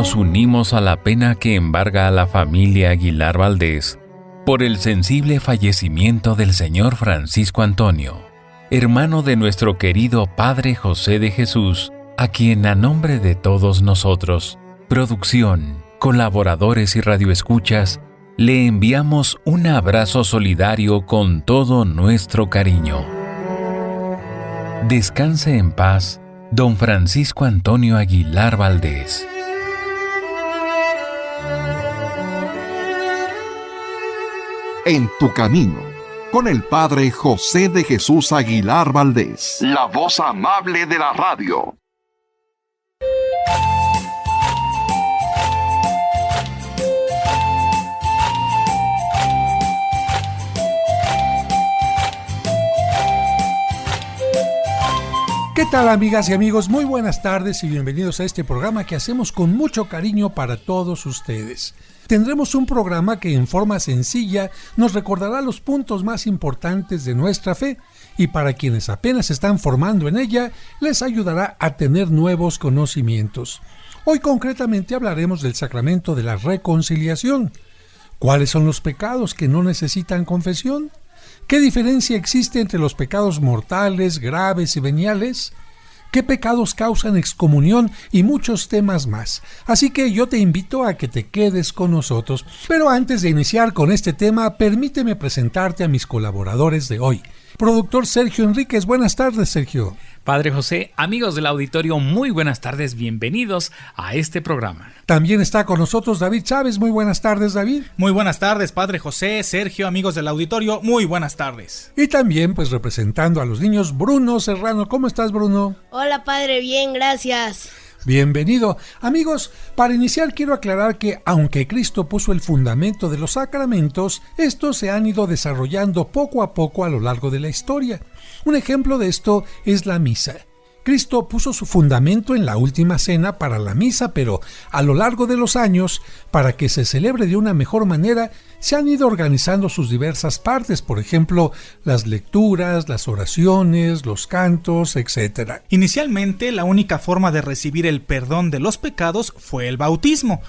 nos unimos a la pena que embarga a la familia Aguilar Valdés por el sensible fallecimiento del señor Francisco Antonio, hermano de nuestro querido Padre José de Jesús, a quien a nombre de todos nosotros, producción, colaboradores y radioescuchas, le enviamos un abrazo solidario con todo nuestro cariño. Descanse en paz, don Francisco Antonio Aguilar Valdés. En tu camino, con el Padre José de Jesús Aguilar Valdés, la voz amable de la radio. ¿Qué tal, amigas y amigos? Muy buenas tardes y bienvenidos a este programa que hacemos con mucho cariño para todos ustedes. Tendremos un programa que en forma sencilla nos recordará los puntos más importantes de nuestra fe y para quienes apenas se están formando en ella, les ayudará a tener nuevos conocimientos. Hoy concretamente hablaremos del sacramento de la reconciliación. ¿Cuáles son los pecados que no necesitan confesión? ¿Qué diferencia existe entre los pecados mortales, graves y veniales? ¿Qué pecados causan excomunión? Y muchos temas más. Así que yo te invito a que te quedes con nosotros. Pero antes de iniciar con este tema, permíteme presentarte a mis colaboradores de hoy. Productor Sergio Enríquez, buenas tardes, Sergio. Padre José, amigos del auditorio, muy buenas tardes, bienvenidos a este programa. También está con nosotros David Chávez, muy buenas tardes, David. Muy buenas tardes, Padre José, Sergio, amigos del auditorio, muy buenas tardes. Y también, pues representando a los niños, Bruno Serrano, ¿cómo estás, Bruno? Hola, Padre, bien, gracias. Bienvenido. Amigos, para iniciar quiero aclarar que aunque Cristo puso el fundamento de los sacramentos, estos se han ido desarrollando poco a poco a lo largo de la historia. Un ejemplo de esto es la misa. Cristo puso su fundamento en la última cena para la misa, pero a lo largo de los años, para que se celebre de una mejor manera, se han ido organizando sus diversas partes, por ejemplo, las lecturas, las oraciones, los cantos, etc. Inicialmente, la única forma de recibir el perdón de los pecados fue el bautismo.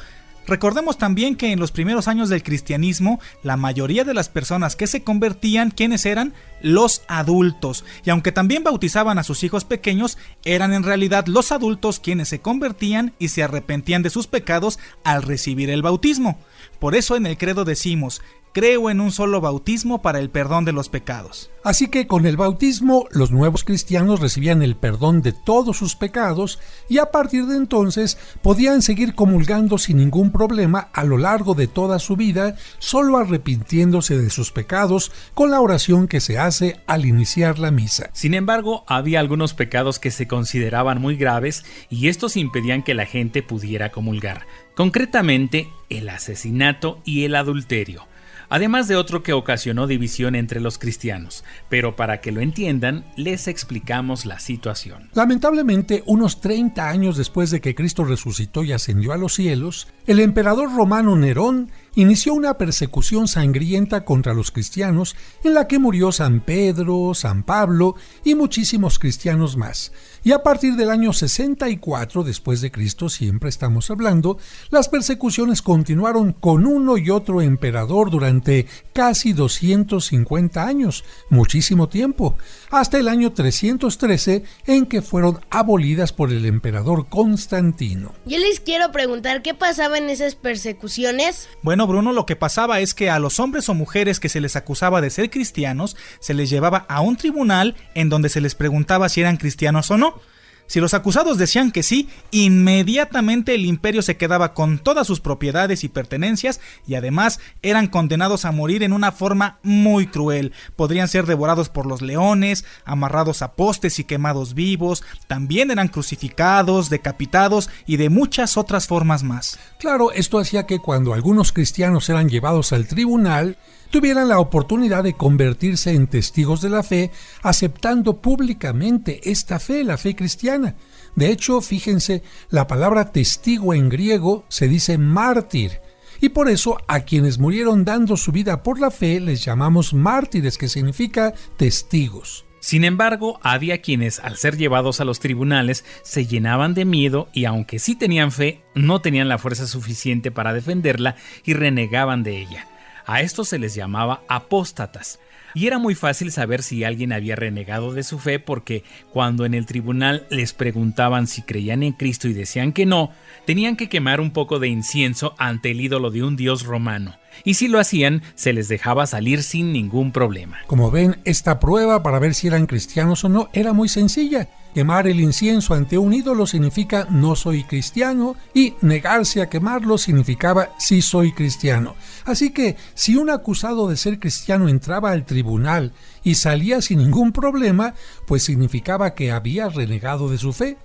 Recordemos también que en los primeros años del cristianismo, la mayoría de las personas que se convertían, ¿quiénes eran? Los adultos. Y aunque también bautizaban a sus hijos pequeños, eran en realidad los adultos quienes se convertían y se arrepentían de sus pecados al recibir el bautismo. Por eso en el credo decimos: creo en un solo bautismo para el perdón de los pecados. Así que con el bautismo, los nuevos cristianos recibían el perdón de todos sus pecados y a partir de entonces podían seguir comulgando sin ningún problema a lo largo de toda su vida, solo arrepintiéndose de sus pecados con la oración que se hace al iniciar la misa. Sin embargo, había algunos pecados que se consideraban muy graves y estos impedían que la gente pudiera comulgar. Concretamente, el asesinato y el adulterio. Además de otro que ocasionó división entre los cristianos, pero para que lo entiendan, les explicamos la situación. Lamentablemente, unos 30 años después de que Cristo resucitó y ascendió a los cielos, el emperador romano Nerón inició una persecución sangrienta contra los cristianos en la que murió San Pedro, San Pablo y muchísimos cristianos más. Y a partir del año 64 después de Cristo, siempre estamos hablando, las persecuciones continuaron con uno y otro emperador durante casi 250 años, muchísimo tiempo, hasta el año 313 en que fueron abolidas por el emperador Constantino. Yo les quiero preguntar, ¿qué pasaba en esas persecuciones? Bueno, Bruno, lo que pasaba es que a los hombres o mujeres que se les acusaba de ser cristianos, se les llevaba a un tribunal en donde se les preguntaba si eran cristianos o no. Si los acusados decían que sí, inmediatamente el imperio se quedaba con todas sus propiedades y pertenencias y además eran condenados a morir en una forma muy cruel. Podrían ser devorados por los leones, amarrados a postes y quemados vivos, también eran crucificados, decapitados y de muchas otras formas más. Claro, esto hacía que cuando algunos cristianos eran llevados al tribunal, tuvieran la oportunidad de convertirse en testigos de la fe, aceptando públicamente esta fe, la fe cristiana. De hecho, fíjense, la palabra testigo en griego se dice mártir, y por eso a quienes murieron dando su vida por la fe les llamamos mártires, que significa testigos. Sin embargo, había quienes, al ser llevados a los tribunales, se llenaban de miedo y aunque sí tenían fe, no tenían la fuerza suficiente para defenderla y renegaban de ella. A estos se les llamaba apóstatas. Y era muy fácil saber si alguien había renegado de su fe porque cuando en el tribunal les preguntaban si creían en Cristo y decían que no, tenían que quemar un poco de incienso ante el ídolo de un dios romano. Y si lo hacían, se les dejaba salir sin ningún problema. Como ven, esta prueba para ver si eran cristianos o no era muy sencilla. Quemar el incienso ante un ídolo significa no soy cristiano y negarse a quemarlo significaba sí soy cristiano. Así que si un acusado de ser cristiano entraba al tribunal y salía sin ningún problema, pues significaba que había renegado de su fe.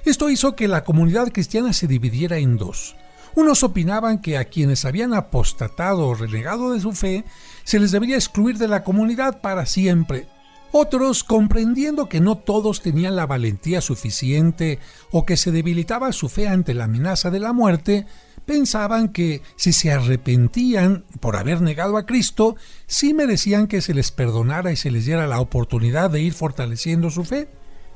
Esto hizo que la comunidad cristiana se dividiera en dos. Unos opinaban que a quienes habían apostatado o renegado de su fe se les debería excluir de la comunidad para siempre. Otros, comprendiendo que no todos tenían la valentía suficiente o que se debilitaba su fe ante la amenaza de la muerte, pensaban que si se arrepentían por haber negado a Cristo, sí merecían que se les perdonara y se les diera la oportunidad de ir fortaleciendo su fe.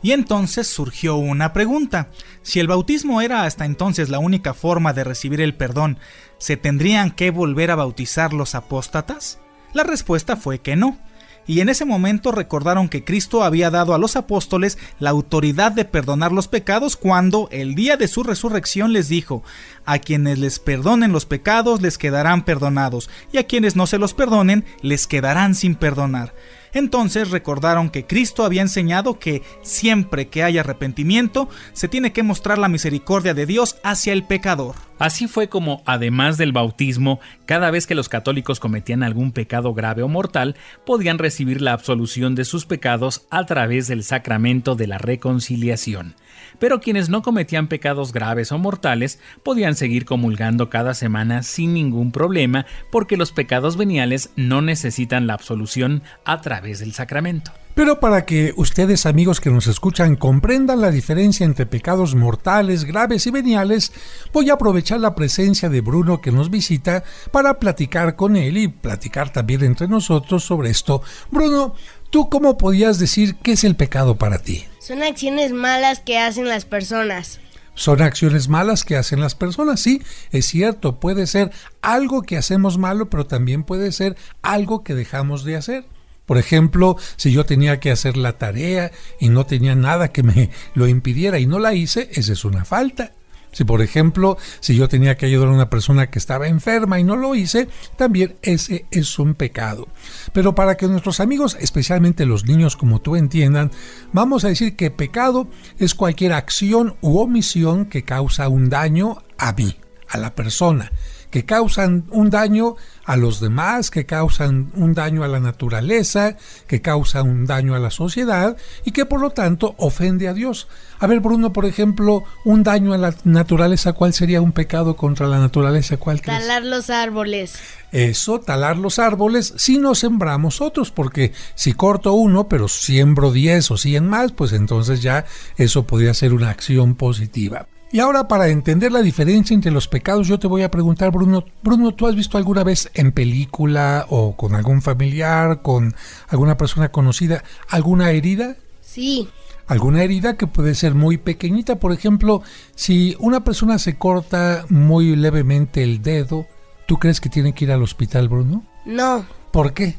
Y entonces surgió una pregunta. Si el bautismo era hasta entonces la única forma de recibir el perdón, ¿se tendrían que volver a bautizar los apóstatas? La respuesta fue que no. Y en ese momento recordaron que Cristo había dado a los apóstoles la autoridad de perdonar los pecados cuando, el día de su resurrección, les dijo: a quienes les perdonen los pecados les quedarán perdonados, y a quienes no se los perdonen les quedarán sin perdonar. Entonces recordaron que Cristo había enseñado que siempre que haya arrepentimiento, se tiene que mostrar la misericordia de Dios hacia el pecador. Así fue como, además del bautismo, cada vez que los católicos cometían algún pecado grave o mortal, podían recibir la absolución de sus pecados a través del sacramento de la reconciliación. Pero quienes no cometían pecados graves o mortales podían seguir comulgando cada semana sin ningún problema, porque los pecados veniales no necesitan la absolución a través del sacramento. Pero para que ustedes, amigos que nos escuchan, comprendan la diferencia entre pecados mortales, graves y veniales, voy a aprovechar la presencia de Bruno que nos visita para platicar con él y platicar también entre nosotros sobre esto. Bruno, ¿tú cómo podías decir qué es el pecado para ti? Son acciones malas que hacen las personas. Son acciones malas que hacen las personas, sí, es cierto, puede ser algo que hacemos malo, pero también puede ser algo que dejamos de hacer. Por ejemplo, si yo tenía que hacer la tarea y no tenía nada que me lo impidiera y no la hice, esa es una falta. Si, por ejemplo, si yo tenía que ayudar a una persona que estaba enferma y no lo hice, también ese es un pecado. Pero para que nuestros amigos, especialmente los niños como tú, entiendan, vamos a decir que pecado es cualquier acción u omisión que causa un daño a mí, a la persona, que causan un daño a los demás, que causan un daño a la naturaleza, que causan un daño a la sociedad y que por lo tanto ofende a Dios. A ver, Bruno, por ejemplo, un daño a la naturaleza, ¿cuál sería un pecado contra la naturaleza? ¿Cuál crees? Talar los árboles. Eso, talar los árboles, si no sembramos otros, porque si corto uno, pero siembro 10 o 100 más, pues entonces ya eso podría ser una acción positiva. Y ahora, para entender la diferencia entre los pecados, yo te voy a preguntar, Bruno, ¿tú has visto alguna vez en película o con algún familiar, con alguna persona conocida, alguna herida? Sí. Alguna herida que puede ser muy pequeñita. Por ejemplo, si una persona se corta muy levemente el dedo, ¿tú crees que tiene que ir al hospital, Bruno? No. ¿Por qué?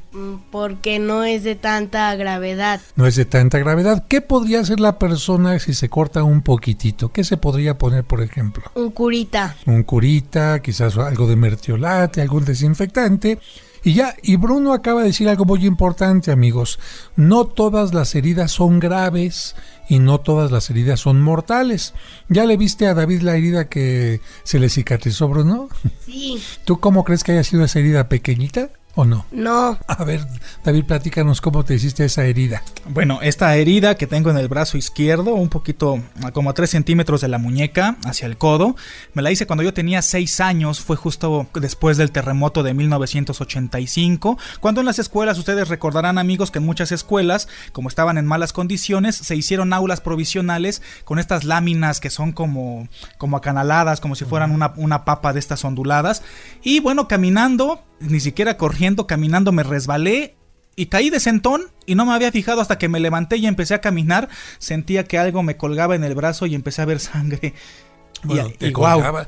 Porque no es de tanta gravedad. No es de tanta gravedad. ¿Qué podría hacer la persona si se corta un poquitito? ¿Qué se podría poner, por ejemplo? Un curita. Un curita, quizás algo de mertiolate, algún desinfectante. Y ya, y Bruno acaba de decir algo muy importante, amigos. No todas las heridas son graves y no todas las heridas son mortales. ¿Ya le viste a David la herida que se le cicatrizó, Bruno? Sí. ¿Tú cómo crees que haya sido esa herida, pequeñita o no? No. A ver, David, platícanos cómo te hiciste esa herida. Bueno, esta herida que tengo en el brazo izquierdo, un poquito como a 3 centímetros de la muñeca hacia el codo, me la hice cuando yo tenía 6 años, fue justo después del terremoto de 1985, cuando en las escuelas, ustedes recordarán, amigos, que en muchas escuelas, como estaban en malas condiciones, se hicieron aulas provisionales con estas láminas que son como acanaladas, como si fueran una papa de estas onduladas, y bueno, caminando, ni siquiera corriendo, caminando me resbalé y caí de sentón y no me había fijado hasta que me levanté y empecé a caminar. Sentía que algo me colgaba en el brazo y empecé a ver sangre. Bueno, te colgaba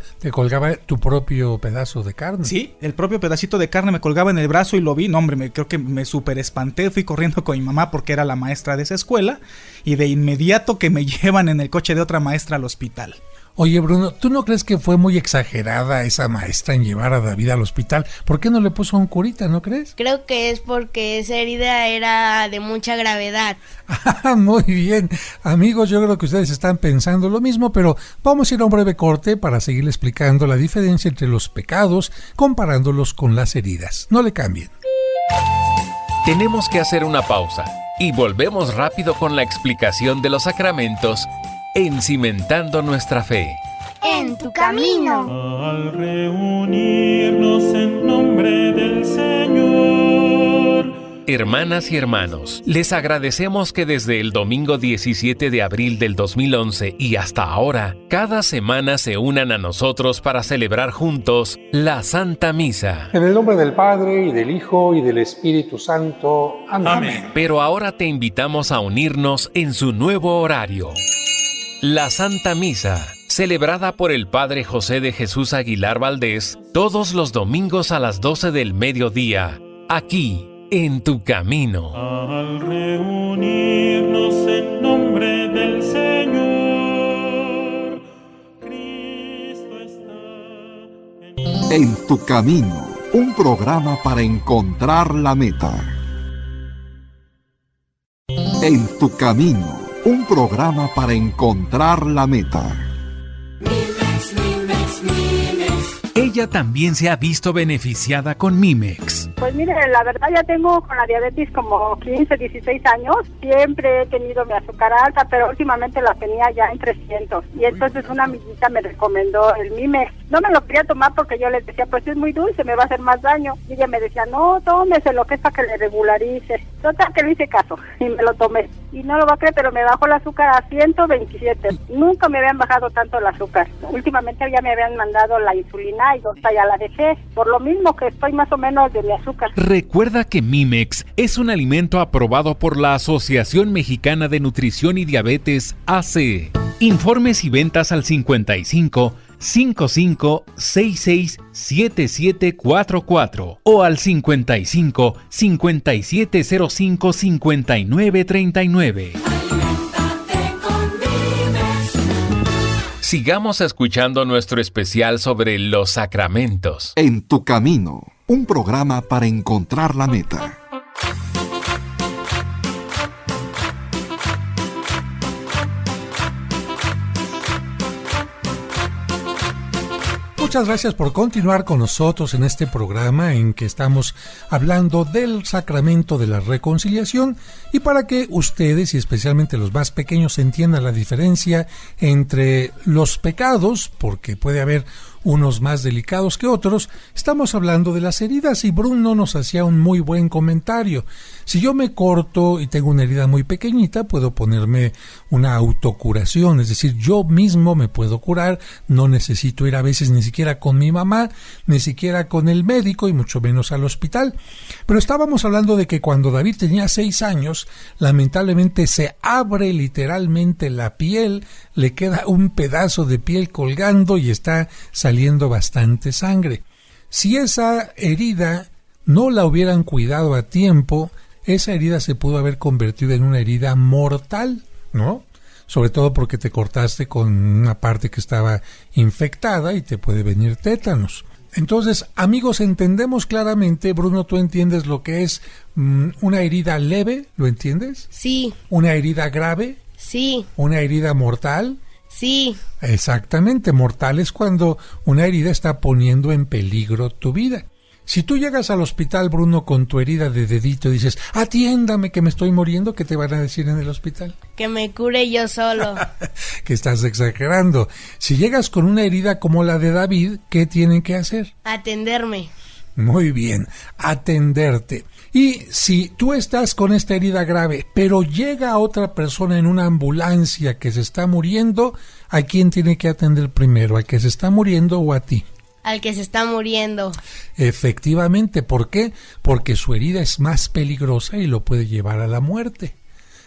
tu propio pedazo de carne. Sí, el propio pedacito de carne me colgaba en el brazo y lo vi. No, hombre, creo que me súper espanté. Fui corriendo con mi mamá porque era la maestra de esa escuela. Y de inmediato que me llevan en el coche de otra maestra al hospital. Oye, Bruno, ¿tú no crees que fue muy exagerada esa maestra en llevar a David al hospital? ¿Por qué no le puso un curita, no crees? Creo que es porque esa herida era de mucha gravedad. Muy bien. Amigos, yo creo que ustedes están pensando lo mismo, pero vamos a ir a un breve corte para seguirle explicando la diferencia entre los pecados, comparándolos con las heridas. No le cambien. Tenemos que hacer una pausa y volvemos rápido con la explicación de los sacramentos en Cimentando Nuestra Fe. En tu camino. Al reunirnos en nombre del Señor. Hermanas y hermanos, les agradecemos que desde el domingo 17 de abril del 2011 y hasta ahora, cada semana se unan a nosotros para celebrar juntos la Santa Misa. En el nombre del Padre, y del Hijo, y del Espíritu Santo. Amén. Pero ahora te invitamos a unirnos en su nuevo horario. La Santa Misa, celebrada por el Padre José de Jesús Aguilar Valdés, todos los domingos a las 12 del mediodía, aquí, en tu camino. Al reunirnos en nombre del Señor, Cristo está En tu camino, un programa para encontrar la meta. En tu camino, un programa para encontrar la meta. Ella también se ha visto beneficiada con Mimex. Pues mire, la verdad ya tengo con la diabetes como 15, 16 años. Siempre he tenido mi azúcar alta, pero últimamente la tenía ya en 300. Y entonces una amiguita me recomendó el Mimex. No me lo quería tomar porque yo le decía, pues es muy dulce, me va a hacer más daño. Y ella me decía, no, tómeselo, que es para que le regularice. Total que le hice caso y me lo tomé. Y no lo va a creer, pero me bajó el azúcar a 127. Nunca me habían bajado tanto el azúcar. Últimamente ya me habían mandado la insulina y hasta ya la dejé. Por lo mismo que estoy más o menos de mi azúcar. Recuerda que Mimex es un alimento aprobado por la Asociación Mexicana de Nutrición y Diabetes AC. Informes y ventas al 55 55 66 7744 o al 55 5705 5939. Sigamos escuchando nuestro especial sobre los sacramentos. En tu camino, un programa para encontrar la meta. Muchas gracias por continuar con nosotros en este programa en que estamos hablando del sacramento de la reconciliación, y para que ustedes y especialmente los más pequeños entiendan la diferencia entre los pecados, porque puede haber unos más delicados que otros, estamos hablando de las heridas, y Bruno nos hacía un muy buen comentario. Si yo me corto y tengo una herida muy pequeñita, puedo ponerme una autocuración, es decir, yo mismo me puedo curar, no necesito ir a veces ni siquiera con mi mamá, ni siquiera con el médico y mucho menos al hospital. Pero estábamos hablando de que cuando David tenía 6 años, lamentablemente se abre literalmente la piel, le queda un pedazo de piel colgando y está saliendo bastante sangre. Si esa herida no la hubieran cuidado a tiempo, esa herida se pudo haber convertido en una herida mortal, ¿no? Sobre todo porque te cortaste con una parte que estaba infectada y te puede venir tétanos. Entonces, amigos, entendemos claramente. Bruno, ¿tú entiendes lo que es una herida leve? ¿Lo entiendes? Sí. ¿Una herida grave? Sí. ¿Una herida mortal? Sí. Exactamente, mortal es cuando una herida está poniendo en peligro tu vida. Si tú llegas al hospital, Bruno, con tu herida de dedito y dices, atiéndame que me estoy muriendo, ¿qué te van a decir en el hospital? Que me cure yo solo. Que estás exagerando. Si llegas con una herida como la de David, ¿qué tienen que hacer? Atenderme. Muy bien, atenderte. Y si tú estás con esta herida grave, pero llega otra persona en una ambulancia que se está muriendo, ¿a quién tiene que atender primero? ¿Al que se está muriendo o a ti? al que se está muriendo. Efectivamente, ¿por qué? Porque su herida es más peligrosa y lo puede llevar a la muerte.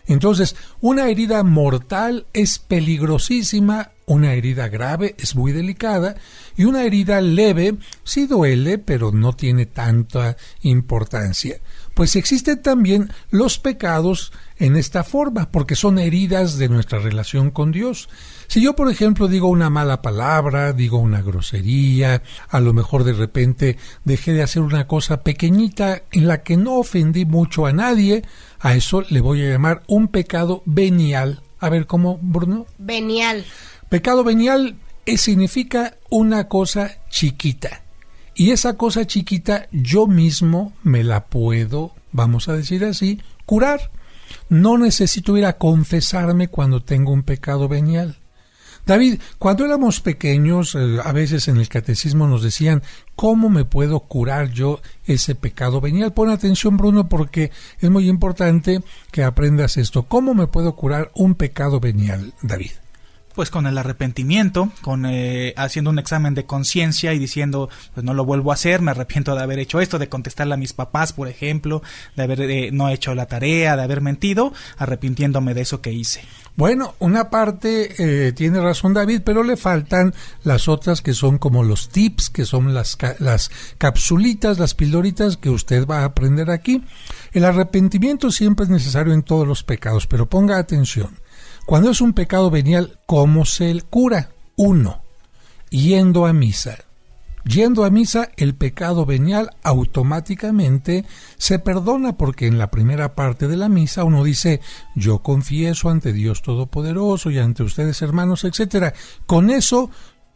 Entonces, una herida mortal es peligrosísima, una herida grave es muy delicada y una herida leve sí duele, pero no tiene tanta importancia. Pues existen también los pecados en esta forma, porque son heridas de nuestra relación con Dios. Si yo, por ejemplo, digo una mala palabra, digo una grosería, a lo mejor de repente dejé de hacer una cosa pequeñita en la que no ofendí mucho a nadie, a eso le voy a llamar un pecado venial. A ver, ¿cómo, Bruno? Venial. Pecado venial significa una cosa chiquita. Y esa cosa chiquita yo mismo me la puedo, vamos a decir así, curar. No necesito ir a confesarme cuando tengo un pecado venial. David, cuando éramos pequeños, a veces en el catecismo nos decían, ¿cómo me puedo curar yo ese pecado venial? Pon atención, Bruno, porque es muy importante que aprendas esto. ¿Cómo me puedo curar un pecado venial, David? Pues con el arrepentimiento, con haciendo un examen de conciencia y diciendo, pues no lo vuelvo a hacer, me arrepiento de haber hecho esto, de contestarle a mis papás, por ejemplo, de haber no hecho la tarea, de haber mentido, arrepintiéndome de eso que hice. Bueno, una parte tiene razón David, pero le faltan las otras que son como los tips, que son las capsulitas, las pildoritas que usted va a aprender aquí. El arrepentimiento siempre es necesario en todos los pecados, pero ponga atención. Cuando es un pecado venial, ¿cómo se cura? 1. Yendo a misa. Yendo a misa, el pecado venial automáticamente se perdona, porque en la primera parte de la misa uno dice, yo confieso ante Dios Todopoderoso y ante ustedes hermanos, etc. Con eso,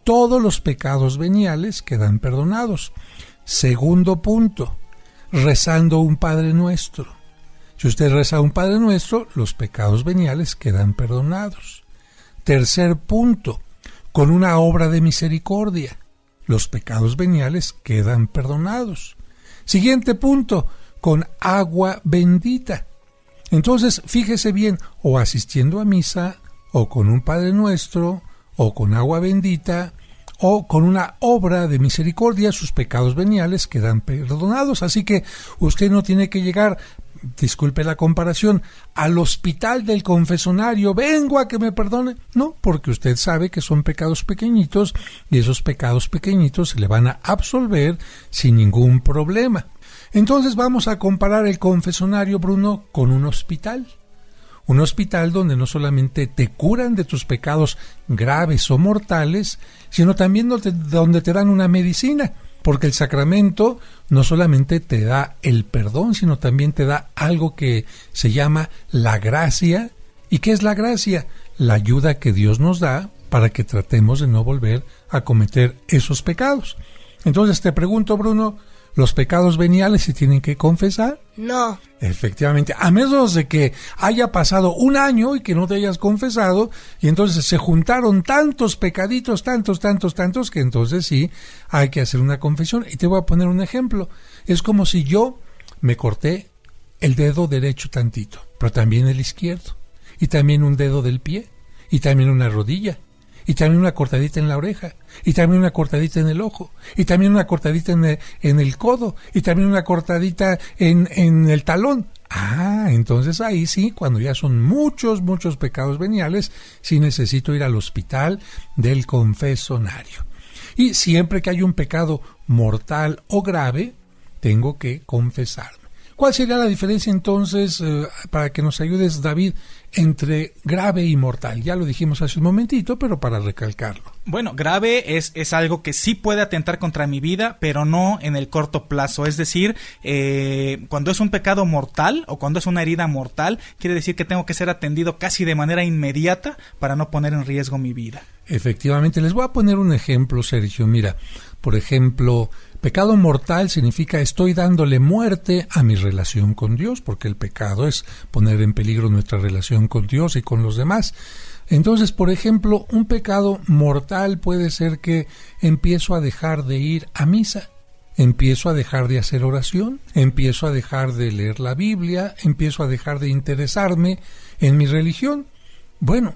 todos los pecados veniales quedan perdonados. Segundo punto, rezando un Padre Nuestro. Si usted reza un Padre Nuestro, los pecados veniales quedan perdonados. Tercer punto, con una obra de misericordia, los pecados veniales quedan perdonados. Siguiente punto, con agua bendita. Entonces, fíjese bien, o asistiendo a misa, o con un Padre Nuestro, o con agua bendita, o con una obra de misericordia, sus pecados veniales quedan perdonados. Así que usted no tiene que llegar, disculpe la comparación, al hospital del confesonario, vengo a que me perdone. No, porque usted sabe que son pecados pequeñitos y esos pecados pequeñitos se le van a absolver sin ningún problema. Entonces vamos a comparar el confesonario, Bruno, con un hospital. Un hospital donde no solamente te curan de tus pecados graves o mortales, sino también donde te dan una medicina. Porque el sacramento no solamente te da el perdón, sino también te da algo que se llama la gracia. ¿Y qué es la gracia? La ayuda que Dios nos da para que tratemos de no volver a cometer esos pecados. Entonces te pregunto, Bruno, ¿los pecados veniales se tienen que confesar? No. Efectivamente, a menos de que haya pasado un año y que no te hayas confesado, y entonces se juntaron tantos pecaditos, tantos, que entonces sí hay que hacer una confesión. Y te voy a poner un ejemplo. Es como si yo me corté el dedo derecho tantito, pero también el izquierdo, y también un dedo del pie, y también una rodilla, y también una cortadita en la oreja, y también una cortadita en el ojo, y también una cortadita en el codo, y también una cortadita en el talón. Entonces ahí sí, cuando ya son muchos pecados veniales, sí necesito ir al hospital del confesonario. Y siempre que hay un pecado mortal o grave, tengo que confesarme. ¿Cuál sería la diferencia entonces, para que nos ayudes, David, entre grave y mortal? Ya lo dijimos hace un momentito, pero para recalcarlo. Bueno, grave es algo que sí puede atentar contra mi vida, pero no en el corto plazo. Es decir, cuando es un pecado mortal o cuando es una herida mortal, quiere decir que tengo que ser atendido casi de manera inmediata para no poner en riesgo mi vida. Efectivamente, les voy a poner un ejemplo, Sergio. Mira, por ejemplo, pecado mortal significa estoy dándole muerte a mi relación con Dios, porque el pecado es poner en peligro nuestra relación con Dios y con los demás. Entonces, por ejemplo, un pecado mortal puede ser que empiezo a dejar de ir a misa, empiezo a dejar de hacer oración, empiezo a dejar de leer la Biblia, empiezo a dejar de interesarme en mi religión. Bueno,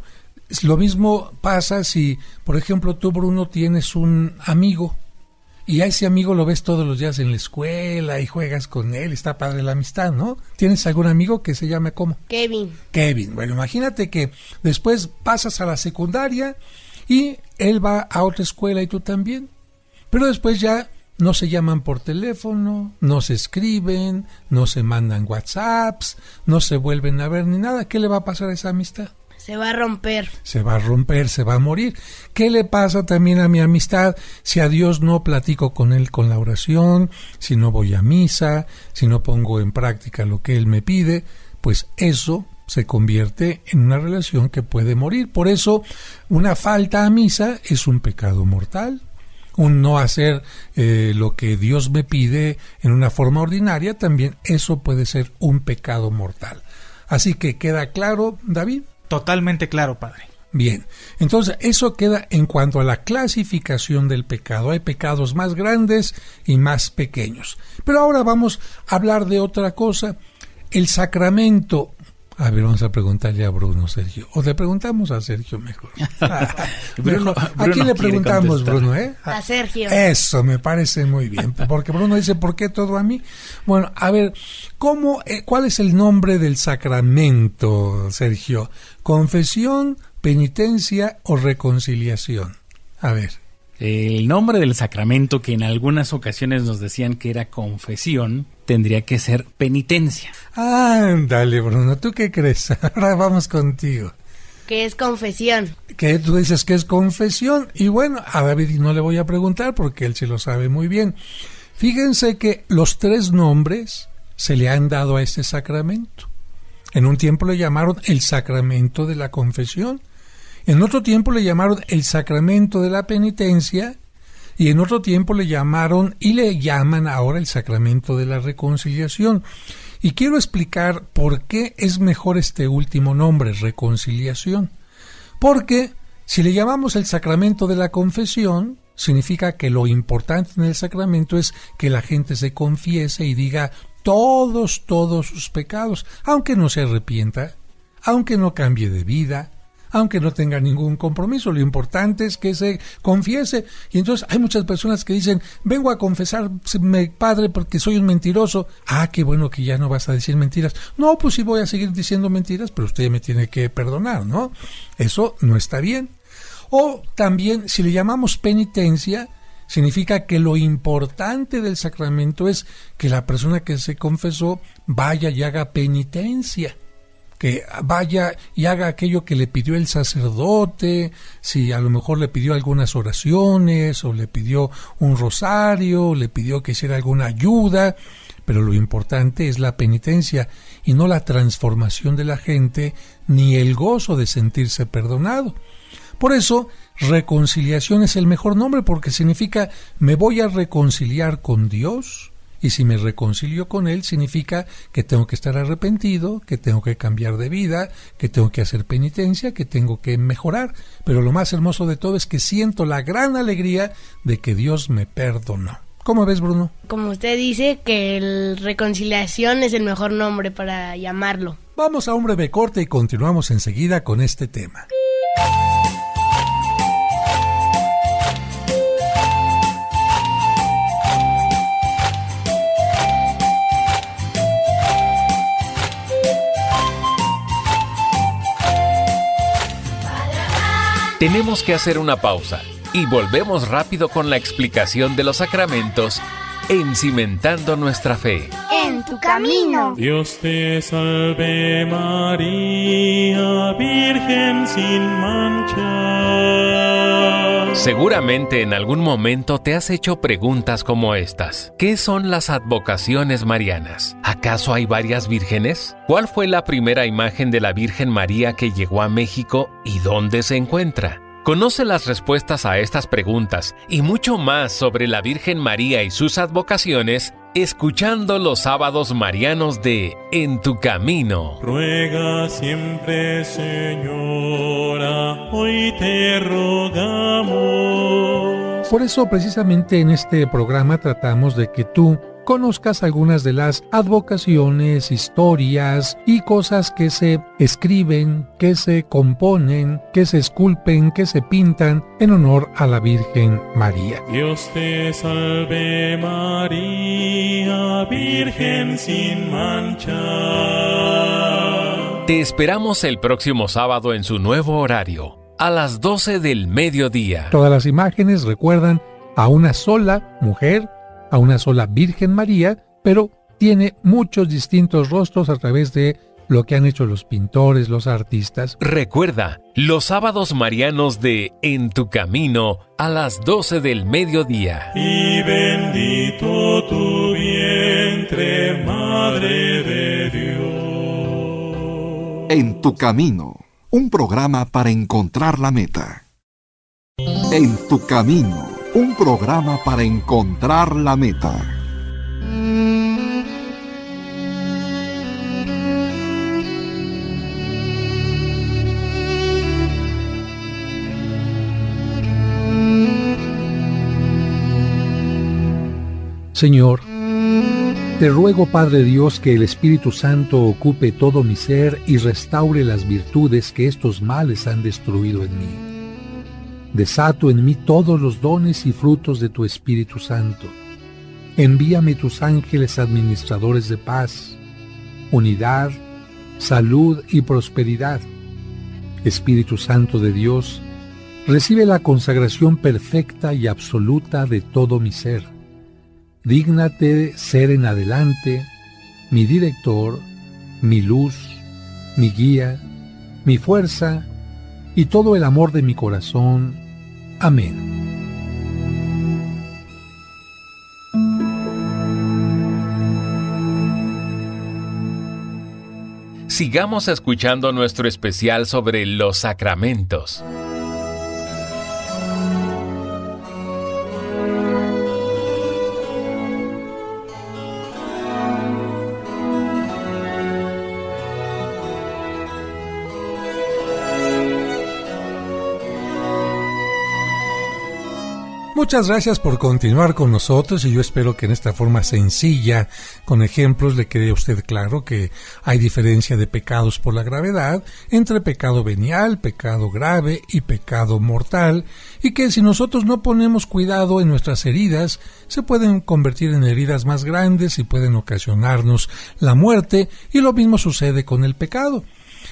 lo mismo pasa si, por ejemplo, tú, Bruno, tienes un amigo y a ese amigo lo ves todos los días en la escuela y juegas con él, está padre la amistad, ¿no? ¿Tienes algún amigo que se llame cómo? Kevin. Bueno, imagínate que después pasas a la secundaria y él va a otra escuela y tú también, pero después ya no se llaman por teléfono, no se escriben, no se mandan WhatsApps, no se vuelven a ver ni nada. ¿Qué le va a pasar a esa amistad? Se va a romper, se va a morir. ¿Qué le pasa también a mi amistad si a Dios no platico con él con la oración, si no voy a misa, si no pongo en práctica lo que él me pide? Pues eso se convierte en una relación que puede morir. Por eso, una falta a misa es un pecado mortal. Un no hacer lo que Dios me pide en una forma ordinaria, también eso puede ser un pecado mortal. Así que, ¿queda claro, David? Totalmente claro, padre. Bien, entonces eso queda en cuanto a la clasificación del pecado. Hay pecados más grandes y más pequeños. Pero ahora vamos a hablar de otra cosa. El sacramento. A ver, vamos a preguntarle a Bruno, Sergio. O le preguntamos a Sergio mejor. Bruno, ¿A quién le preguntamos, Bruno? A Sergio. Eso, me parece muy bien. Porque Bruno dice, ¿por qué todo a mí? Bueno, a ver, ¿cuál es el nombre del sacramento, Sergio? ¿Confesión, penitencia o reconciliación? A ver. El nombre del sacramento, que en algunas ocasiones nos decían que era confesión, tendría que ser penitencia. Ándale, Bruno, ¿tú qué crees? Ahora vamos contigo. ¿Qué es confesión? Que tú dices que es confesión. Y bueno, a David no le voy a preguntar porque él se lo sabe muy bien. Fíjense que los 3 nombres se le han dado a este sacramento. En un tiempo le llamaron el sacramento de la confesión. En otro tiempo le llamaron el sacramento de la penitencia y en otro tiempo le llamaron y le llaman ahora el sacramento de la reconciliación. Y quiero explicar por qué es mejor este último nombre, reconciliación. Porque si le llamamos el sacramento de la confesión, significa que lo importante en el sacramento es que la gente se confiese y diga todos sus pecados, aunque no se arrepienta, aunque no cambie de vida, aunque no tenga ningún compromiso. Lo importante es que se confiese. Y entonces hay muchas personas que dicen, vengo a confesarme, padre, porque soy un mentiroso. Ah, qué bueno que ya no vas a decir mentiras. No, pues sí voy a seguir diciendo mentiras, pero usted me tiene que perdonar, ¿no? Eso no está bien. O también, si le llamamos penitencia, significa que lo importante del sacramento es que la persona que se confesó vaya y haga penitencia, que vaya y haga aquello que le pidió el sacerdote, si a lo mejor le pidió algunas oraciones, o le pidió un rosario, le pidió que hiciera alguna ayuda, pero lo importante es la penitencia y no la transformación de la gente, ni el gozo de sentirse perdonado. Por eso, reconciliación es el mejor nombre, porque significa me voy a reconciliar con Dios. Y si me reconcilio con Él, significa que tengo que estar arrepentido, que tengo que cambiar de vida, que tengo que hacer penitencia, que tengo que mejorar. Pero lo más hermoso de todo es que siento la gran alegría de que Dios me perdonó. ¿Cómo ves, Bruno? Como usted dice, que el reconciliación es el mejor nombre para llamarlo. Vamos a un breve corte y continuamos enseguida con este tema. Tenemos que hacer una pausa y volvemos rápido con la explicación de los sacramentos en Cimentando Nuestra Fe. En tu camino. Dios te salve María, Virgen sin mancha. Seguramente en algún momento te has hecho preguntas como estas. ¿Qué son las advocaciones marianas? ¿Acaso hay varias vírgenes? ¿Cuál fue la primera imagen de la Virgen María que llegó a México y dónde se encuentra? Conoce las respuestas a estas preguntas y mucho más sobre la Virgen María y sus advocaciones escuchando los sábados marianos de En tu Camino. Ruega siempre, Señora, hoy te rogamos. Por eso precisamente en este programa tratamos de que tú conozcas algunas de las advocaciones, historias y cosas que se escriben, que se componen, que se esculpen, que se pintan en honor a la Virgen María. Dios te salve María, Virgen sin mancha. Te esperamos el próximo sábado en su nuevo horario, a las 12 del mediodía. Todas las imágenes recuerdan a una sola mujer, a una sola Virgen María, pero tiene muchos distintos rostros a través de lo que han hecho los pintores, los artistas. Recuerda, los sábados marianos de En tu Camino a las 12 del mediodía. Y bendito tu vientre, Madre de Dios. En tu Camino, un programa para encontrar la meta. En tu Camino, un programa para encontrar la meta. Señor, te ruego, Padre Dios, que el Espíritu Santo ocupe todo mi ser y restaure las virtudes que estos males han destruido en mí. Desato en mí todos los dones y frutos de tu Espíritu Santo. Envíame tus ángeles administradores de paz, unidad, salud y prosperidad. Espíritu Santo de Dios, recibe la consagración perfecta y absoluta de todo mi ser. Dígnate ser en adelante mi director, mi luz, mi guía, mi fuerza y todo el amor de mi corazón. Amén. Sigamos escuchando nuestro especial sobre los sacramentos. Muchas gracias por continuar con nosotros y yo espero que en esta forma sencilla, con ejemplos, le quede a usted claro que hay diferencia de pecados por la gravedad entre pecado venial, pecado grave y pecado mortal, y que si nosotros no ponemos cuidado en nuestras heridas, se pueden convertir en heridas más grandes y pueden ocasionarnos la muerte, y lo mismo sucede con el pecado.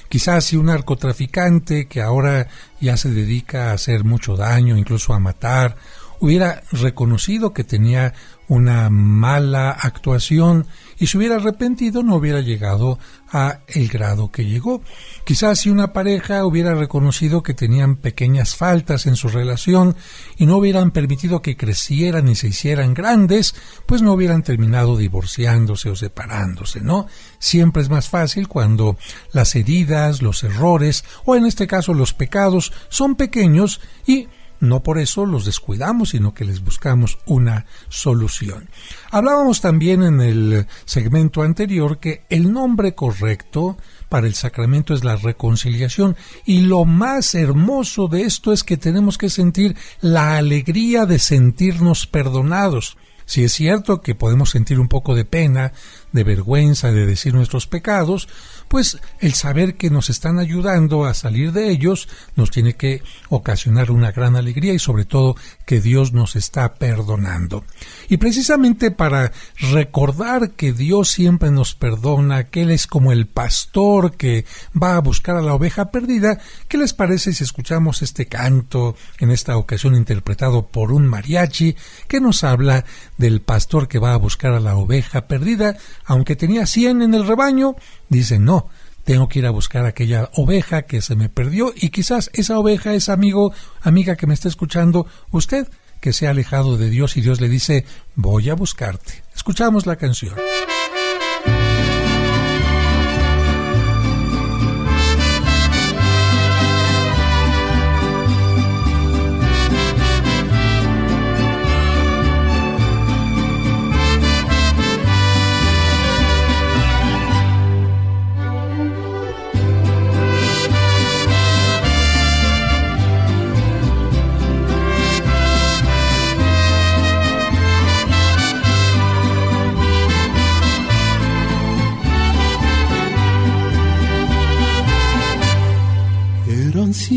Quizás si un narcotraficante que ahora ya se dedica a hacer mucho daño, incluso a matar, hubiera reconocido que tenía una mala actuación y se hubiera arrepentido, no hubiera llegado a el grado que llegó. Quizás si una pareja hubiera reconocido que tenían pequeñas faltas en su relación y no hubieran permitido que crecieran y se hicieran grandes, pues no hubieran terminado divorciándose o separándose, ¿no? Siempre es más fácil cuando las heridas, los errores o en este caso los pecados son pequeños y no por eso los descuidamos, sino que les buscamos una solución. Hablábamos también en el segmento anterior que el nombre correcto para el sacramento es la reconciliación, y lo más hermoso de esto es que tenemos que sentir la alegría de sentirnos perdonados. Si es cierto que podemos sentir un poco de pena, de vergüenza de decir nuestros pecados, pues el saber que nos están ayudando a salir de ellos nos tiene que ocasionar una gran alegría y sobre todo que Dios nos está perdonando. Y precisamente para recordar que Dios siempre nos perdona, que Él es como el pastor que va a buscar a la oveja perdida, ¿qué les parece si escuchamos este canto, en esta ocasión interpretado por un mariachi, que nos habla del pastor que va a buscar a la oveja perdida? Aunque tenía 100 en el rebaño, dice, no, tengo que ir a buscar a aquella oveja que se me perdió, y quizás esa oveja es amiga que me está escuchando, usted que se ha alejado de Dios, y Dios le dice, voy a buscarte. Escuchamos la canción.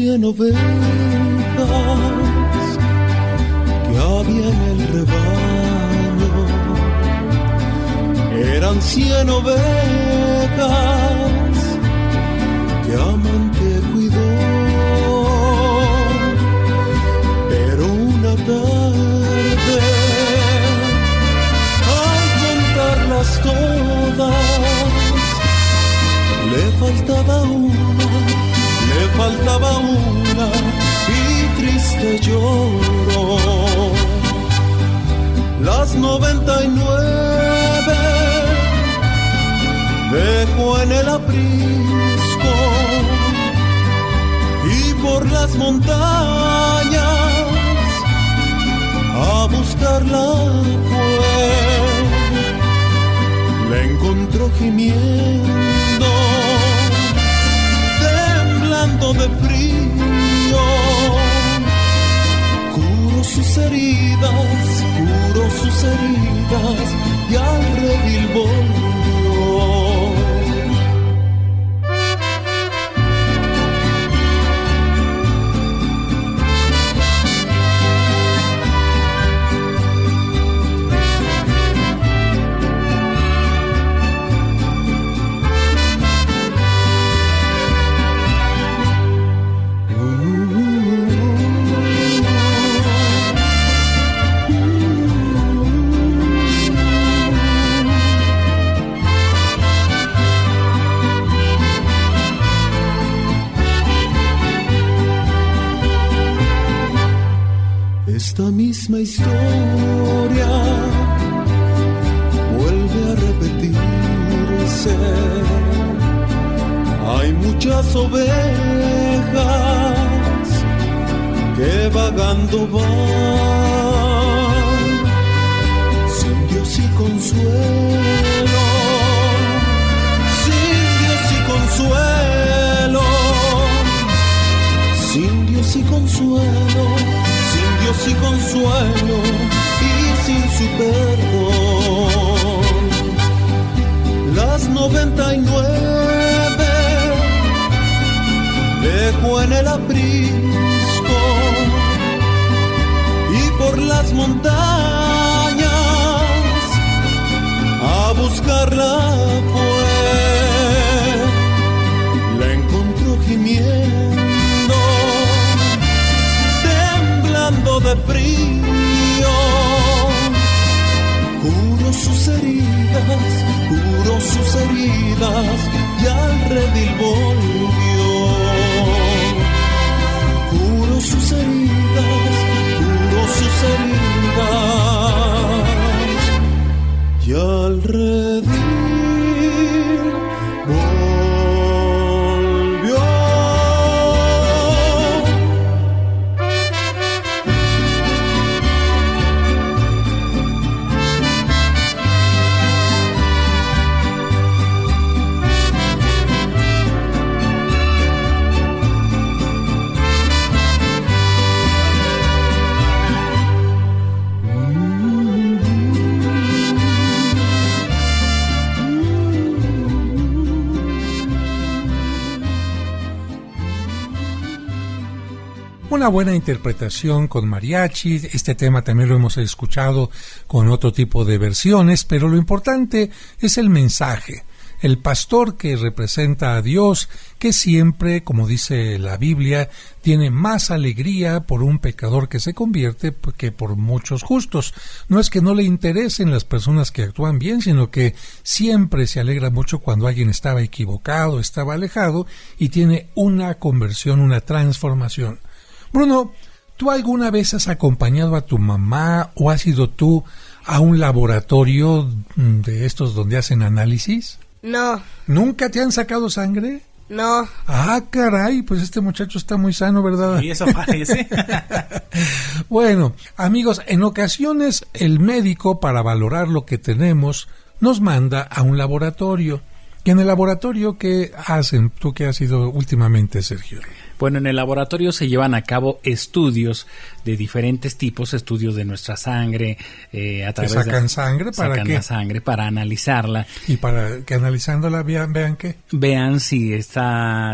100 ovejas que había en el rebaño. Eran 100 ovejas que amante cuidó. Pero una tarde, al contarlas todas, le faltaba una y triste lloró. Las 99 dejó en el aprisco y por las montañas a buscarla fue. La encontró gimiendo, temblando de frío. Curó sus heridas y al redil volvió. Esta misma historia vuelve a repetirse. Hay muchas ovejas que vagando van, sin Dios y consuelo, sin Dios y consuelo, sin Dios y consuelo, sin Dios y consuelo y sin su perdón. Las 99 dejó en el aprisco y por las montañas a buscarla fue. La encontró gimiendo, temblando de frío. Curó sus heridas y al redil volvió. Curó sus heridas y al redil volvió. Una buena interpretación con mariachi. Este tema también lo hemos escuchado con otro tipo de versiones, pero lo importante es el mensaje. El pastor que representa a Dios, que siempre, como dice la Biblia, tiene más alegría por un pecador que se convierte que por muchos justos. No es que no le interesen las personas que actúan bien, sino que siempre se alegra mucho cuando alguien estaba equivocado, estaba alejado y tiene una conversión, una transformación. Bruno, ¿tú alguna vez has acompañado a tu mamá o has ido tú a un laboratorio de estos donde hacen análisis? No. ¿Nunca te han sacado sangre? No. Ah, caray, pues este muchacho está muy sano, ¿verdad? Y eso parece. Bueno, amigos, en ocasiones el médico, para valorar lo que tenemos, nos manda a un laboratorio. ¿Y en el laboratorio qué hacen? ¿Tú qué has ido últimamente, Sergio? Bueno, en el laboratorio se llevan a cabo estudios de diferentes tipos, estudios de nuestra sangre, a través ¿Sacan sangre? ¿Para sacan qué? la sangre para analizarla. Y para que analizándola vean qué. Vean si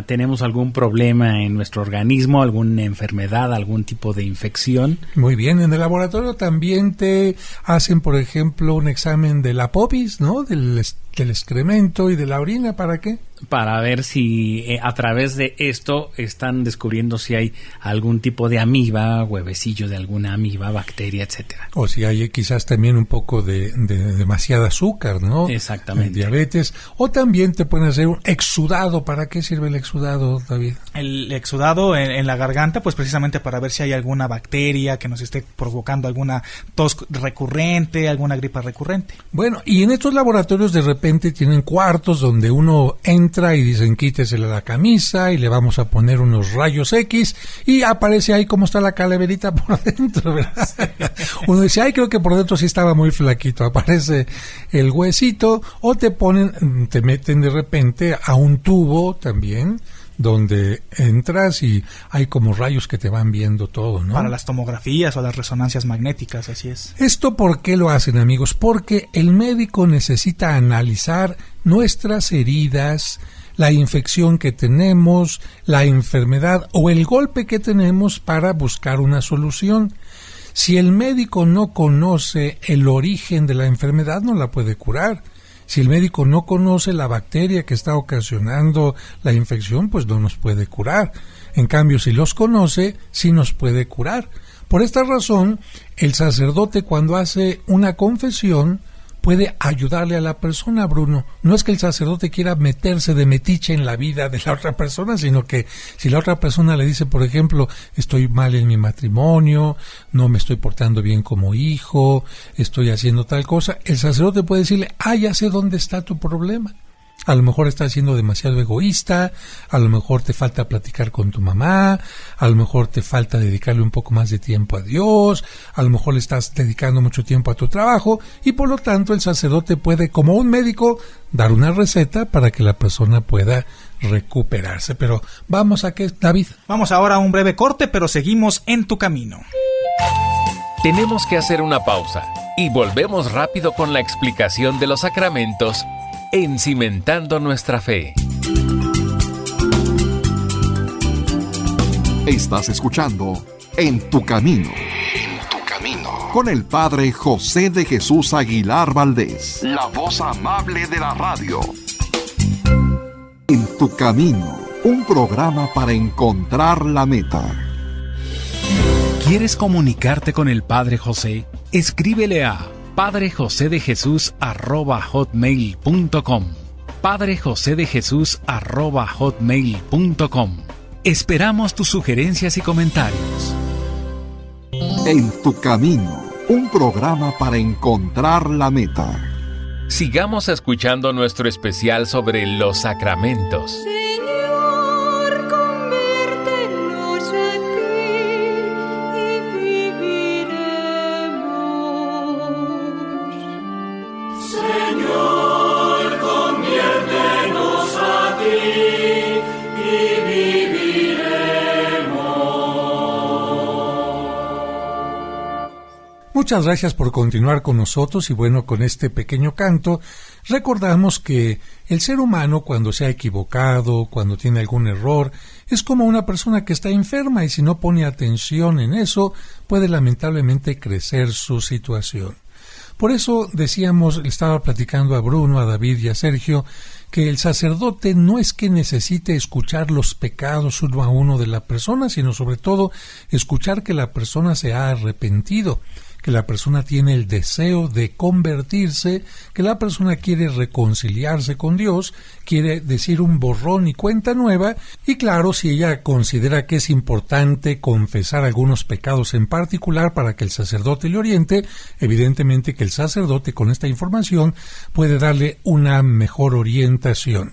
tenemos algún problema en nuestro organismo, alguna enfermedad, algún tipo de infección. Muy bien, en el laboratorio también te hacen, por ejemplo, un examen de la popis, ¿no? Del excremento y de la orina, ¿para qué? Para ver si a través de esto están descubriendo si hay algún tipo de amiba, huevecillo de alguna amiba, bacteria, etcétera. O si hay quizás también un poco de demasiada azúcar, ¿no? Exactamente. Diabetes. O también te pueden hacer un exudado. ¿Para qué sirve el exudado, David? El exudado en la garganta, pues precisamente para ver si hay alguna bacteria que nos esté provocando alguna tos recurrente, alguna gripa recurrente. Bueno, y en estos laboratorios de repente tienen cuartos donde uno entra y dicen quítese la camisa y le vamos a poner unos rayos X y aparece ahí cómo está la calaverita por dentro, ¿verdad? Uno dice, ay, creo que por dentro sí estaba muy flaquito, aparece el huesito, o te meten de repente a un tubo también donde entras y hay como rayos que te van viendo todo, ¿no? Para las tomografías o las resonancias magnéticas, así es. ¿Esto por qué lo hacen, amigos? Porque el médico necesita analizar nuestras heridas, la infección que tenemos, la enfermedad o el golpe que tenemos para buscar una solución. Si el médico no conoce el origen de la enfermedad, no la puede curar. Si el médico no conoce la bacteria que está ocasionando la infección, pues no nos puede curar. En cambio, si los conoce, sí nos puede curar. Por esta razón, el sacerdote cuando hace una confesión puede ayudarle a la persona, Bruno. No es que el sacerdote quiera meterse de metiche en la vida de la otra persona, sino que si la otra persona le dice, por ejemplo, estoy mal en mi matrimonio, no me estoy portando bien como hijo, estoy haciendo tal cosa, el sacerdote puede decirle, ya sé dónde está tu problema. A lo mejor estás siendo demasiado egoísta, a lo mejor te falta platicar con tu mamá, a lo mejor te falta dedicarle un poco más de tiempo a Dios, a lo mejor le estás dedicando mucho tiempo a tu trabajo y por lo tanto el sacerdote puede, como un médico, dar una receta para que la persona pueda recuperarse. Pero ¿vamos a qué, David? Vamos ahora a un breve corte, pero seguimos en tu camino. Tenemos que hacer una pausa y volvemos rápido con la explicación de los sacramentos en Cimentando Nuestra Fe. Estás escuchando En tu Camino. Con el Padre José de Jesús Aguilar Valdés, la voz amable de la radio. En tu Camino, un programa para encontrar la meta. ¿Quieres comunicarte con el Padre José? Escríbele a padrejosedejesus@hotmail.com. padrejosedejesus@hotmail.com. Esperamos tus sugerencias y comentarios. En tu Camino, un programa para encontrar la meta. Sigamos escuchando nuestro especial sobre los sacramentos. Señor, conviértenos a ti y viviremos. Señor, conviértenos a ti y viviremos. Muchas gracias por continuar con nosotros y bueno, con este pequeño canto recordamos que el ser humano cuando se ha equivocado, cuando tiene algún error, es como una persona que está enferma y si no pone atención en eso, puede lamentablemente crecer su situación. Por eso decíamos, le estaba platicando a Bruno, a David y a Sergio, que el sacerdote no es que necesite escuchar los pecados uno a uno de la persona, sino sobre todo escuchar que la persona se ha arrepentido, que la persona tiene el deseo de convertirse, que la persona quiere reconciliarse con Dios, quiere decir un borrón y cuenta nueva, y claro, si ella considera que es importante confesar algunos pecados en particular para que el sacerdote le oriente, evidentemente que el sacerdote con esta información puede darle una mejor orientación.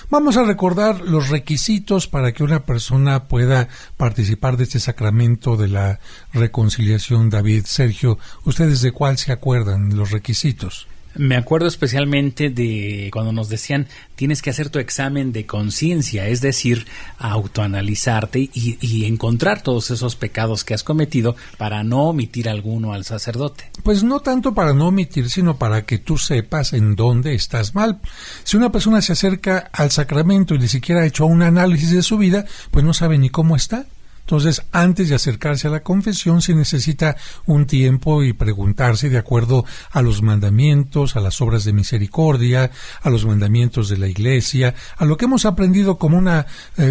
Vamos a recordar los requisitos para que una persona pueda participar de este sacramento de la reconciliación. David, Sergio, ¿ustedes de cuál se acuerdan, los requisitos? Me acuerdo especialmente de cuando nos decían tienes que hacer tu examen de conciencia, es decir, autoanalizarte y encontrar todos esos pecados que has cometido para no omitir alguno al sacerdote. Pues no tanto para no omitir, sino para que tú sepas en dónde estás mal. Si una persona se acerca al sacramento y ni siquiera ha hecho un análisis de su vida, pues no sabe ni cómo está. Entonces, antes de acercarse a la confesión, se necesita un tiempo y preguntarse de acuerdo a los mandamientos, a las obras de misericordia, a los mandamientos de la Iglesia, a lo que hemos aprendido como una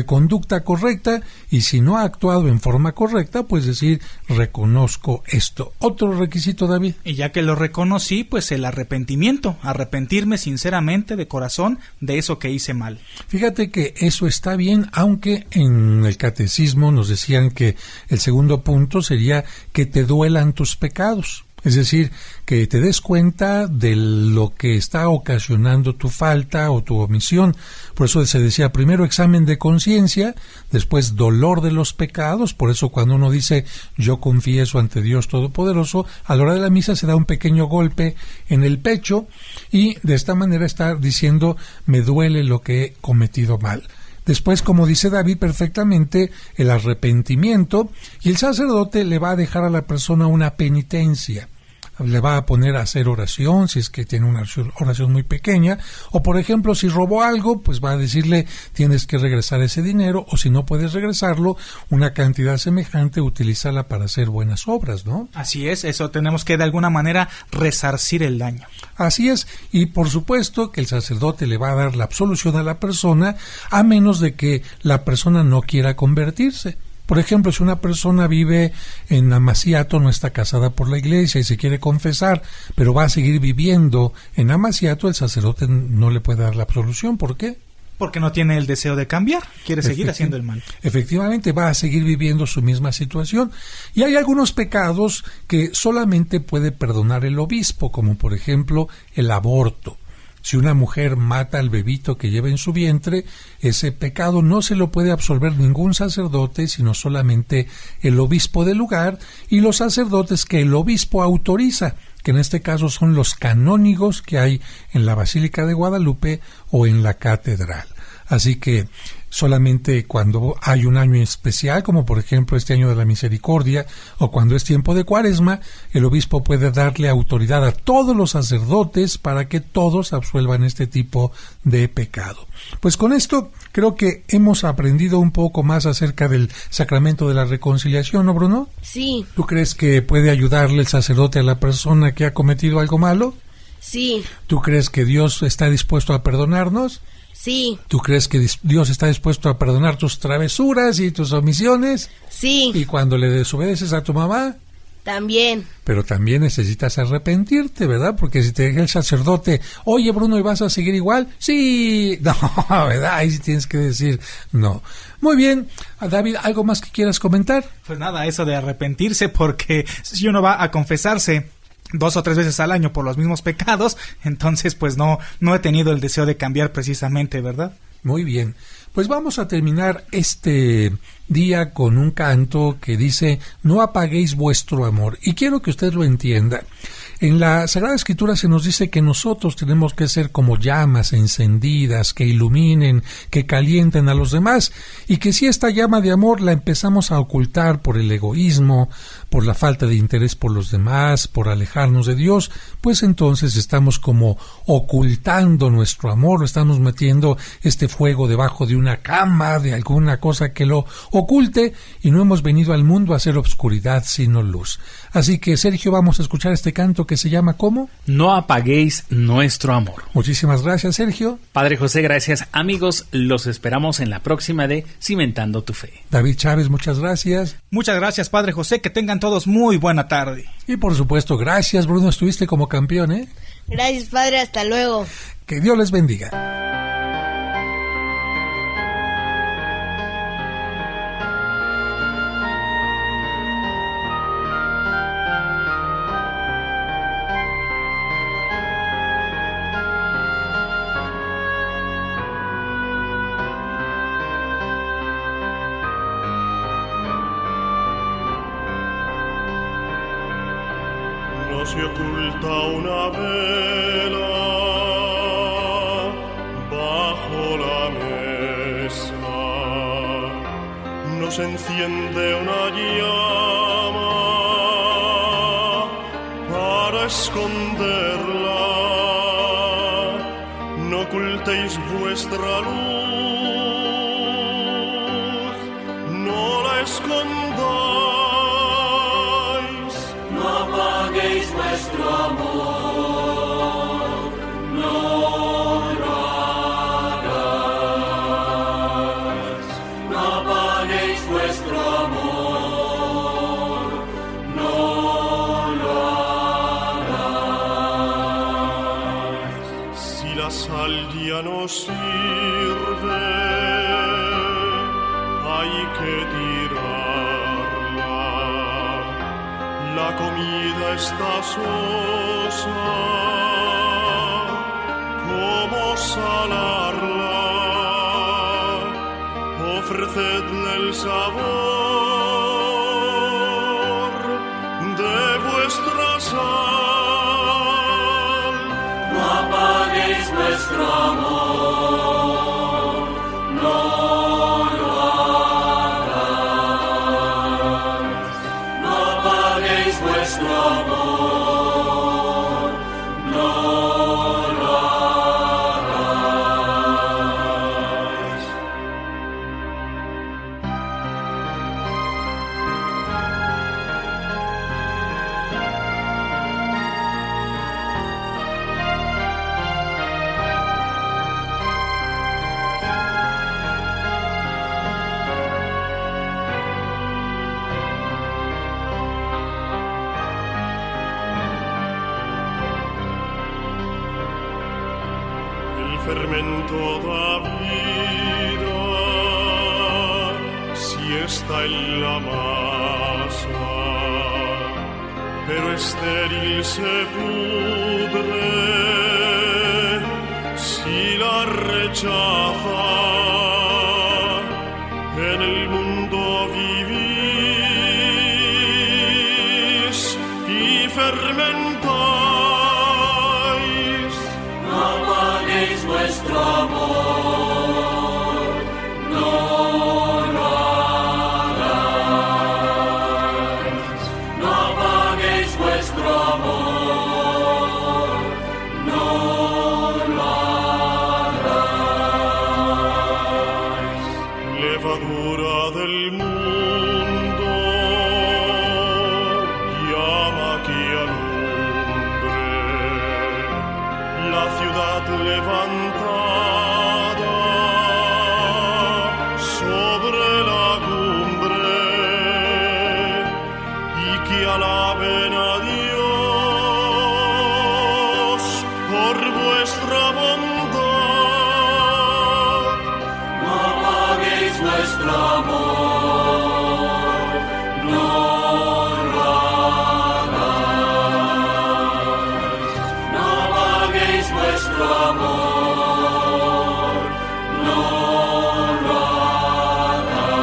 conducta correcta, y si no ha actuado en forma correcta, pues decir, reconozco esto. Otro requisito, David. Y ya que lo reconocí, pues el arrepentimiento, arrepentirme sinceramente de corazón de eso que hice mal. Fíjate que eso está bien, aunque en el catecismo nos decían que el segundo punto sería que te duelan tus pecados. Es decir, que te des cuenta de lo que está ocasionando tu falta o tu omisión. Por eso se decía primero examen de conciencia, después dolor de los pecados. Por eso cuando uno dice yo confieso ante Dios Todopoderoso, a la hora de la misa se da un pequeño golpe en el pecho y de esta manera está diciendo me duele lo que he cometido mal. Después, como dice David perfectamente, el arrepentimiento, y el sacerdote le va a dejar a la persona una penitencia. Le va a poner a hacer oración, si es que tiene una oración muy pequeña, o por ejemplo, si robó algo, pues va a decirle tienes que regresar ese dinero, o si no puedes regresarlo, una cantidad semejante, utilízala para hacer buenas obras, ¿no? Así es, eso tenemos que de alguna manera resarcir el daño. Así es, y por supuesto que el sacerdote le va a dar la absolución a la persona, a menos de que la persona no quiera convertirse. Por ejemplo, si una persona vive en Amaciato, no está casada por la Iglesia y se quiere confesar, pero va a seguir viviendo en Amaciato, el sacerdote no le puede dar la absolución. ¿Por qué? Porque no tiene el deseo de cambiar, quiere seguir haciendo el mal. Efectivamente, va a seguir viviendo su misma situación. Y hay algunos pecados que solamente puede perdonar el obispo, como por ejemplo el aborto. Si una mujer mata al bebito que lleva en su vientre, ese pecado no se lo puede absolver ningún sacerdote, sino solamente el obispo del lugar y los sacerdotes que el obispo autoriza, que en este caso son los canónigos que hay en la Basílica de Guadalupe o en la catedral. Así que solamente cuando hay un año especial, como por ejemplo este año de la misericordia, o cuando es tiempo de Cuaresma, el obispo puede darle autoridad a todos los sacerdotes para que todos absuelvan este tipo de pecado. Pues con esto creo que hemos aprendido un poco más acerca del sacramento de la reconciliación, ¿no, Bruno? Sí. ¿Tú crees que puede ayudarle el sacerdote a la persona que ha cometido algo malo? Sí. ¿Tú crees que Dios está dispuesto a perdonarnos? Sí. ¿Tú crees que Dios está dispuesto a perdonar tus travesuras y tus omisiones? Sí. ¿Y cuando le desobedeces a tu mamá? También. Pero también necesitas arrepentirte, ¿verdad? Porque si te dice el sacerdote, oye Bruno, ¿y vas a seguir igual? Sí. No, ¿verdad? Ahí sí tienes que decir no. Muy bien. David, ¿algo más que quieras comentar? Pues nada, eso de arrepentirse, porque si uno va a confesarse 2 o 3 veces al año por los mismos pecados, entonces pues no he tenido el deseo de cambiar precisamente, ¿verdad? Muy bien, pues vamos a terminar este día con un canto que dice no apaguéis vuestro amor, y quiero que usted lo entienda. En la Sagrada Escritura se nos dice que nosotros tenemos que ser como llamas encendidas, que iluminen, que calienten a los demás, y que si esta llama de amor la empezamos a ocultar por el egoísmo, por la falta de interés por los demás, por alejarnos de Dios, pues entonces estamos como ocultando nuestro amor, estamos metiendo este fuego debajo de una cama, de alguna cosa que lo oculte, y no hemos venido al mundo a hacer obscuridad sino luz. Así que, Sergio, vamos a escuchar este canto que se llama ¿cómo? No apaguéis nuestro amor. Muchísimas gracias, Sergio. Padre José, gracias. Amigos, los esperamos en la próxima de Cimentando tu Fe. David Chávez, muchas gracias. Muchas gracias, Padre José, que tengan todos muy buena tarde. Y por supuesto, gracias, Bruno, estuviste como campeón, ¿eh? Gracias, Padre, hasta luego. Que Dios les bendiga. se oculta una vela bajo la mesa, no se enciende una llama para esconderla, no ocultéis vuestra luz, no la escondáis, no apaguéis vuestro amor, no lo hagáis, no apaguéis vuestro amor, no lo hagáis. Si la sal ya no sirve, hay que tirarla. La comida está sosa, ¿cómo salarla? Ofrecedle el sabor de vuestra sal. No apaguéis vuestro amor, no lo hagáis, no apaguéis vuestro amor, no lo hagáis. El fermento da vida si está en la masa, pero estéril se pudre si la rechaza. En el mundo vivís y fermentáis. No apaguéis vuestro amor, no lo hagáis, no apaguéis vuestro amor, no lo hagáis. Levadura del mundo, llama que alumbre la ciudad levantada sobre la cumbre, y que alaben a Dios por vuestra bondad. No apaguéis vuestro amor, no lo hagáis, no apaguéis vuestro amor, no lo hagáis.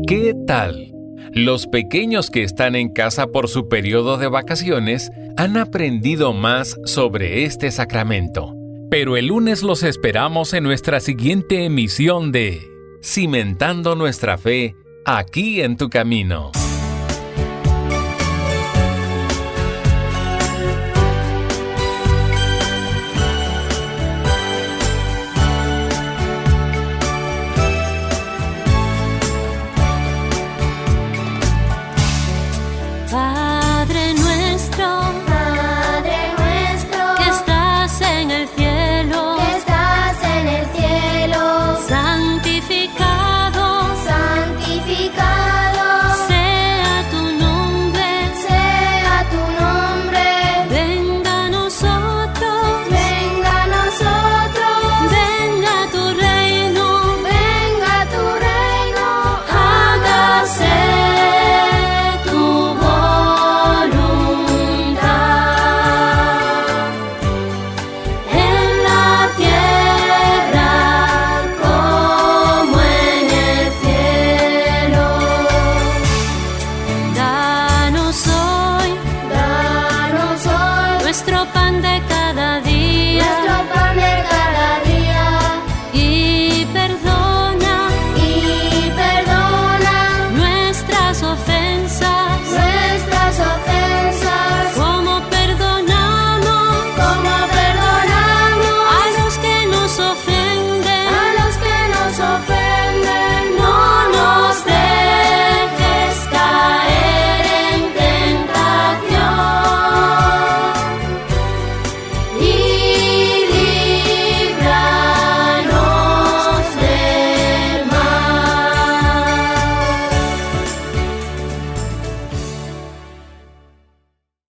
¿Qué tal? Los pequeños que están en casa por su periodo de vacaciones han aprendido más sobre este sacramento. Pero el lunes los esperamos en nuestra siguiente emisión de Cimentando nuestra fe, aquí en tu camino.